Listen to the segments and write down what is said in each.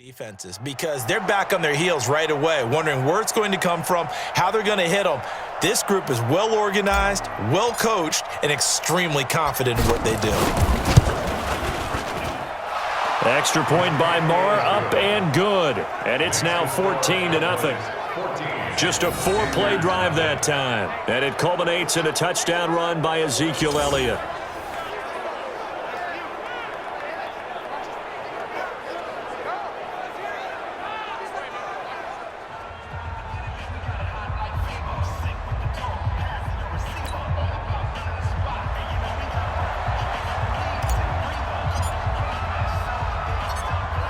defenses because they're back on their heels right away, wondering where it's going to come from, how they're going to hit them. This group is well organized, well coached, and extremely confident in what they do. Extra point by Marr, up and good. And it's now 14-0. Just a 4-play drive that time. And it culminates in a touchdown run by Ezekiel Elliott.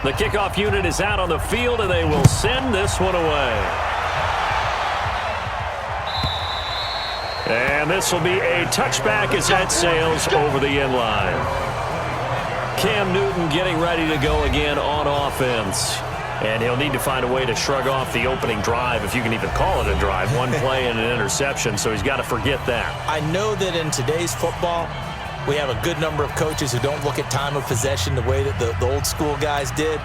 The kickoff unit is out on the field, and they will send this one away. And this will be a touchback as that sails over the end line. Cam Newton getting ready to go again on offense. And he'll need to find a way to shrug off the opening drive, if you can even call it a drive. One play and an interception, so he's got to forget that. I know that in today's football, we have a good number of coaches who don't look at time of possession the way that the old school guys did,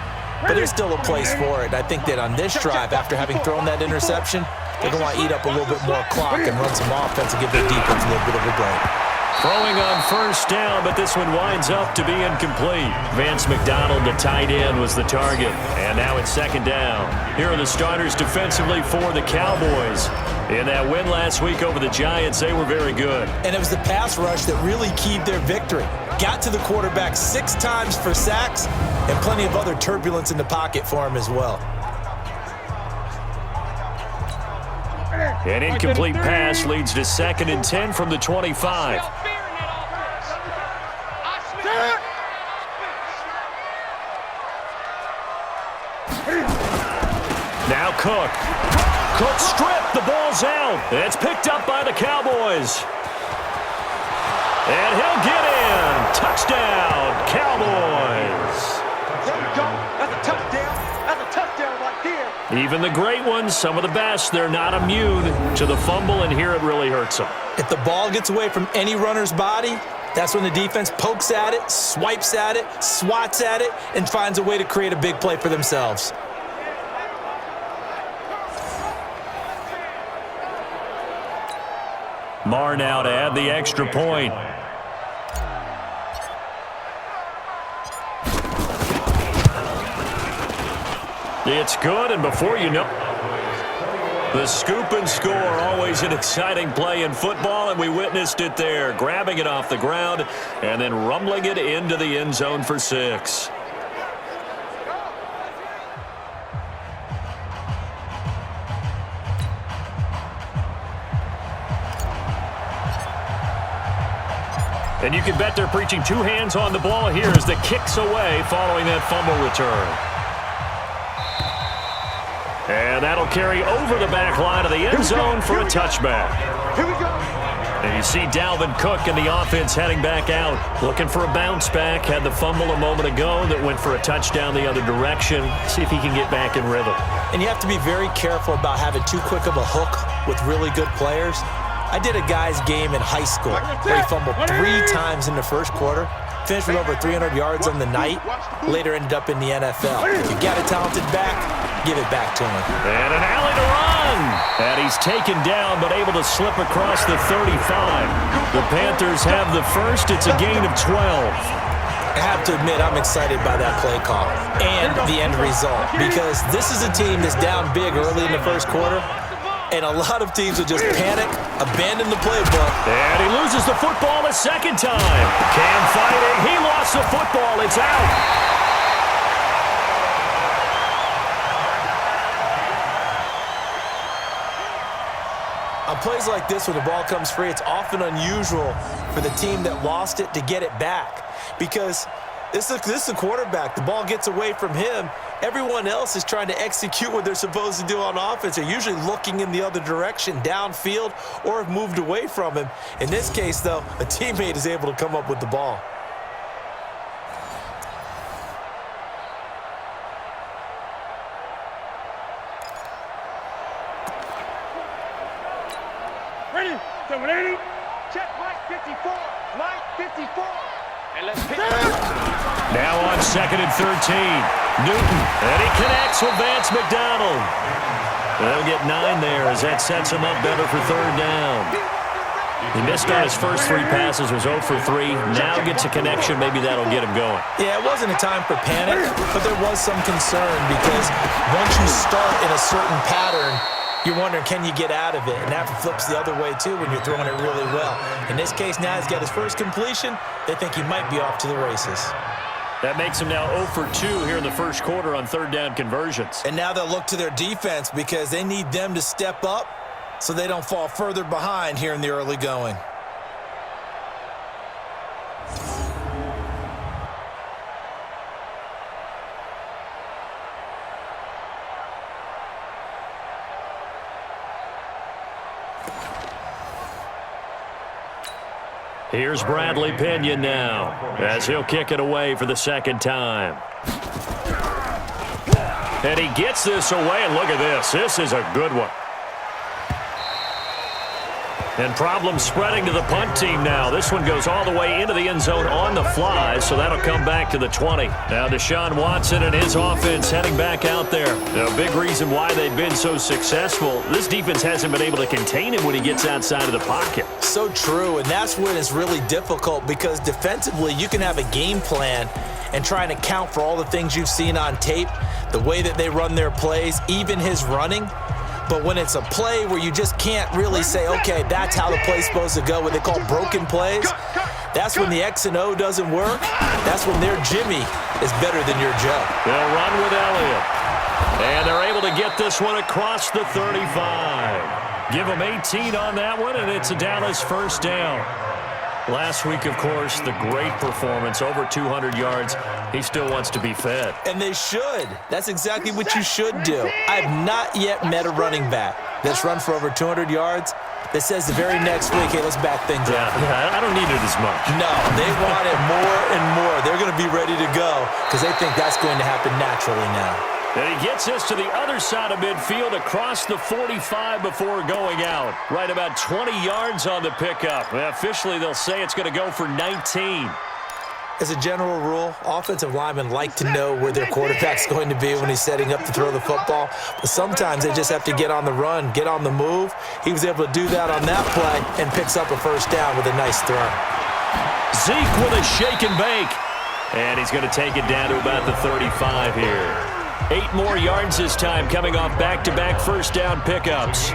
but there's still a place for it. I think that on this drive, after having thrown that interception, they're going to want to eat up a little bit more clock and run some offense and give their defense a little bit of a break. Throwing on first down, but this one winds up to be incomplete. Vance McDonald, the tight end, was the target. And now it's second down. Here are the starters defensively for the Cowboys. In that win last week over the Giants, they were very good. And it was the pass rush that really keyed their victory. Got to the quarterback 6 times for sacks and plenty of other turbulence in the pocket for him as well. An incomplete pass leads to 2nd and 10 from the 25. Now Cook. Cook stripped. The ball's out. It's picked up by the Cowboys. And he'll get in. Touchdown, Cowboys. There you go. That's a touchdown. That's a touchdown right there. Even the great ones, some of the best, they're not immune to the fumble, and here it really hurts them. If the ball gets away from any runner's body, that's when the defense pokes at it, swipes at it, swats at it, and finds a way to create a big play for themselves. Marr now to add the extra point. It's good, and before you know, the scoop and score, always an exciting play in football, and we witnessed it there, grabbing it off the ground and then rumbling it into the end zone for 6. And you can bet they're preaching 2 hands on the ball here as the kick's away following that fumble return. And that'll carry over the back line of the end zone for a touchback. Here we go. And you see Dalvin Cook and the offense heading back out, looking for a bounce back. Had the fumble a moment ago that went for a touchdown the other direction. See if he can get back in rhythm. And you have to be very careful about having too quick of a hook with really good players. I did a guy's game in high school where he fumbled 3 times in the first quarter, finished with over 300 yards on the night, later ended up in the NFL. If you got a talented back, give it back to him. And an alley to run. And he's taken down but able to slip across the 35. The Panthers have the first. It's a gain of 12. I have to admit, I'm excited by that play call and the end result because this is a team that's down big early in the first quarter. And a lot of teams will just panic, abandon the playbook. And he loses the football a second time. Cam fighting. He lost the football. It's out. On plays like this where the ball comes free, it's often unusual for the team that lost it to get it back because this is a quarterback. The ball gets away from him. Everyone else is trying to execute what they're supposed to do on offense. They're usually looking in the other direction, downfield, or have moved away from him. In this case, though, a teammate is able to come up with the ball. Ready? 780. Check Mike 54. Mike 54. And let's pick. Now on 2nd and 13. Newton, and he connects with Vance McDonald. They'll get 9 there as that sets him up better for third down. He missed on his first 3 passes, was 0 for 3. Now gets a connection. Maybe that'll get him going. Yeah, it wasn't a time for panic, but there was some concern because once you start in a certain pattern, you're wondering, can you get out of it? And that flips the other way, too, when you're throwing it really well. In this case, now he's got his first completion. They think he might be off to the races. That makes him now 0 for 2 here in the first quarter on third down conversions. And now they'll look to their defense because they need them to step up so they don't fall further behind here in the early going. Here's Bradley Pinion now as he'll kick it away for the second time. And he gets this away, and look at this. This is a good one. And problems spreading to the punt team now. This one goes all the way into the end zone on the fly, so that'll come back to the 20. Now Deshaun Watson and his offense heading back out there. A big reason why they've been so successful, this defense hasn't been able to contain him when he gets outside of the pocket. So true, and that's when it's really difficult because defensively you can have a game plan and trying to account for all the things you've seen on tape, the way that they run their plays, even his running. But when it's a play where you just can't really say, okay, that's how the play's supposed to go, what they call broken plays, that's when the X and O doesn't work. That's when their Jimmy is better than your Joe. They'll run with Elliott. And they're able to get this one across the 35. Give them 18 on that one, and it's a Dallas first down. Last week, of course, the great performance, over 200 yards. He still wants to be fed. And they should. That's exactly what you should do. I have not yet met a running back that's run for over 200 yards that says the very next week, hey, let's back things up. Yeah, I don't need it as much. No, they want it more and more. They're going to be ready to go because they think that's going to happen naturally now. And he gets us to the other side of midfield across the 45 before going out. Right about 20 yards on the pickup. Officially, they'll say it's going to go for 19. As a general rule, offensive linemen like to know where their quarterback's going to be when he's setting up to throw the football. But sometimes they just have to get on the run, get on the move. He was able to do that on that play and picks up a first down with a nice throw. Zeke with a shake and bake. And he's going to take it down to about the 35 here. 8 more yards this time coming off back-to-back first down pickups.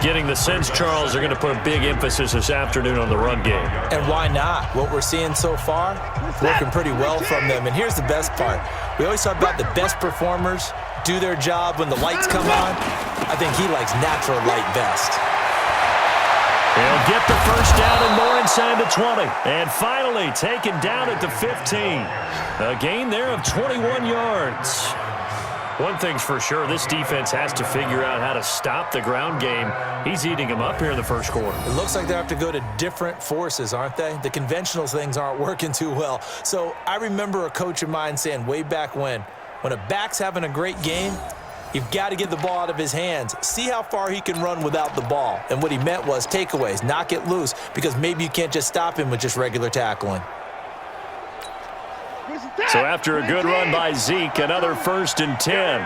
Getting the sense, Charles, they're going to put a big emphasis this afternoon on the run game. And why not? What we're seeing so far, working pretty well from them. And here's the best part. We always talk about the best performers do their job when the lights come on. I think he likes natural light best. He'll get the first down and more inside the 20. And finally taken down at the 15. A gain there of 21 yards. One thing's for sure, this defense has to figure out how to stop the ground game. He's eating them up here in the first quarter. It looks like they have to go to different forces, aren't they? The conventional things aren't working too well. So I remember a coach of mine saying way back when a back's having a great game, you've got to get the ball out of his hands. See how far he can run without the ball. And what he meant was takeaways, knock it loose, because maybe you can't just stop him with just regular tackling. So after a good run by Zeke, another 1st and 10.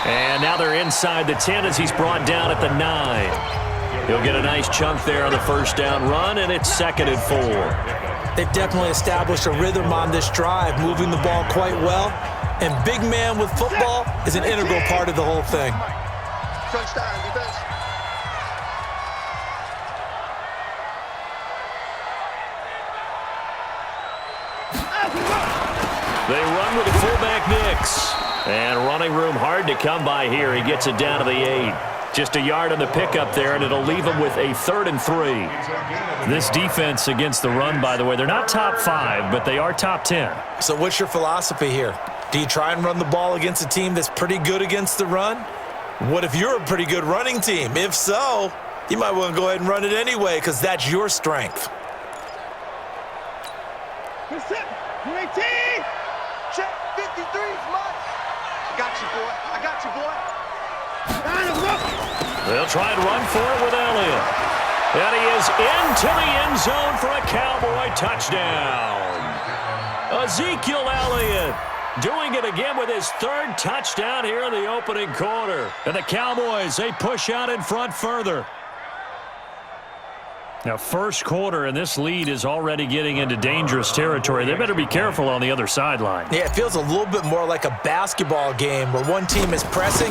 And now they're inside the 10 as he's brought down at the 9. He'll get a nice chunk there on the first down run, and it's 2nd and 4. They've definitely established a rhythm on this drive, moving the ball quite well. And big man with football is an integral part of the whole thing. They run with the fullback Nix. And running room hard to come by here. He gets it down to the 8. Just a yard on the pickup there, and it'll leave him with a 3rd and 3. This defense against the run, by the way, they're not top 5, but they are top 10. So what's your philosophy here? Do you try and run the ball against a team that's pretty good against the run? What if you're a pretty good running team? If so, you might want to go ahead and run it anyway because that's your strength. Check 53, Mike. I got you, boy. I got you, boy. They'll try and run for it with Elliott. And he is into the end zone for a Cowboy touchdown. Ezekiel Elliott doing it again with his third touchdown here in the opening quarter. And the Cowboys, they push out in front further. Now, first quarter, and this lead is already getting into dangerous territory. They better be careful on the other sideline. Yeah, it feels a little bit more like a basketball game where one team is pressing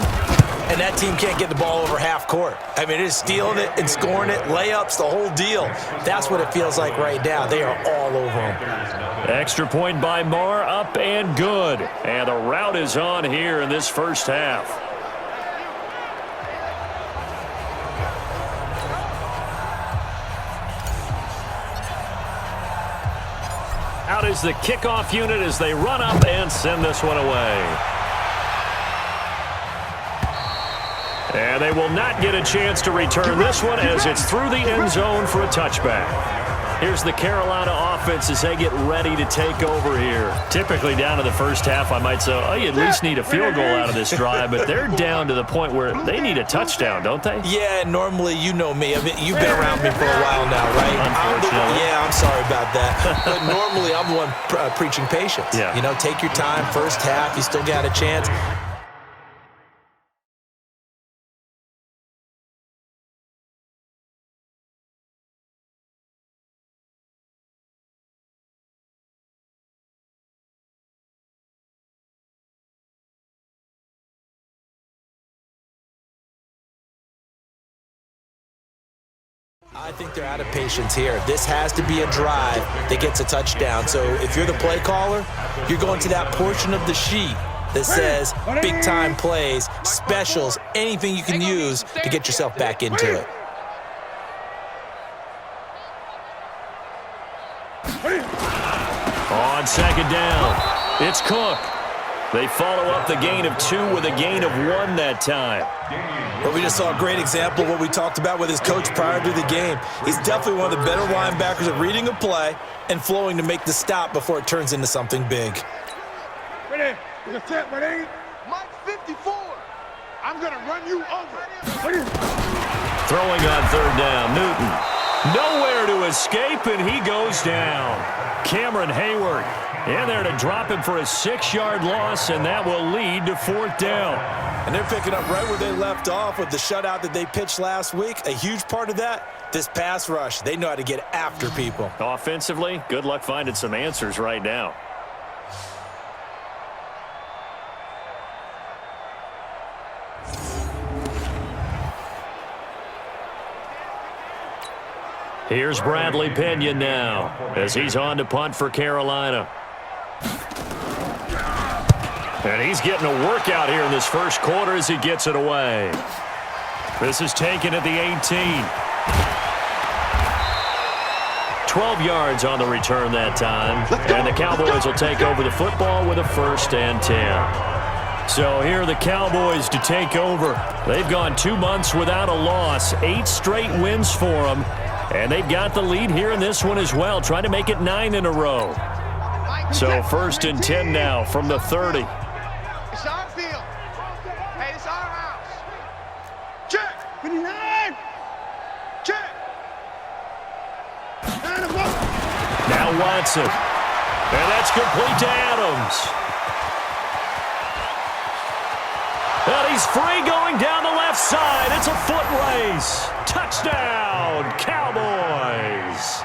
and that team can't get the ball over half court. I mean, it is stealing it and scoring it, layups, the whole deal. That's what it feels like right now. They are all over them. Extra point by Marr, up and good. And the route is on here in this first half. Out is the kickoff unit as they run up and send this one away. And they will not get a chance to return this one as it's through the end zone for a touchback. Here's the Carolina offense as they get ready to take over here. Typically down to the first half, I might say, oh, you at least need a field goal out of this drive, but they're down to the point where they need a touchdown, don't they? Yeah, normally, you know me. I mean, you've been around me for a while now, right? I'm sorry about that. But normally, I'm the one preaching patience. Yeah. You know, take your time. First half, you still got a chance. I think they're out of patience here. This has to be a drive that gets a touchdown. So if you're the play caller, you're going to that portion of the sheet that says big-time plays, specials, anything you can use to get yourself back into it. On second down, it's Cook. They follow up the gain of 2 with a gain of 1 that time. Well, we just saw a great example of what we talked about with his coach prior to the game. He's definitely one of the better linebackers at reading a play and flowing to make the stop before it turns into something big. Ready? Ready? Mike 54. I'm going to run you over. Throwing on third down, Newton. Nowhere to escape, and he goes down. Cameron Hayward in there to drop him for a 6-yard loss, and that will lead to fourth down. And they're picking up right where they left off with the shutout that they pitched last week. A huge part of that, this pass rush. They know how to get after people. Offensively, good luck finding some answers right now. Here's Bradley Pena now as he's on to punt for Carolina. And he's getting a workout here in this first quarter as he gets it away. This is taken at the 18. 12 yards on the return that time. And the Cowboys will take over the football with a 1st and 10. So here are the Cowboys to take over. They've gone 2 months without a loss. 8 straight wins for them. And they've got the lead here in this one as well, trying to make it 9 in a row. So 1st and 10 now from the 30. It's our field. Hey, it's our house. Check. 59. Check. Now Watson. And that's complete to Adams. And he's free going down the left side. It's a foot race. Touchdown, Cowboys.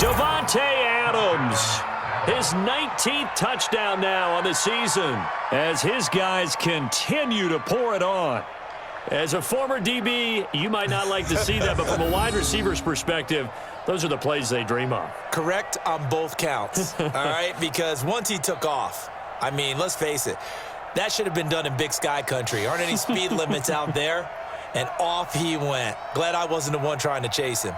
Davante Adams. His 19th touchdown now on the season as his guys continue to pour it on. As a former DB, you might not like to see that, but from a wide receiver's perspective, those are the plays they dream of. Correct on both counts, all right? Because once he took off, I mean, let's face it, that should have been done in Big Sky country. Aren't any speed limits out there? And off he went. Glad I wasn't the one trying to chase him.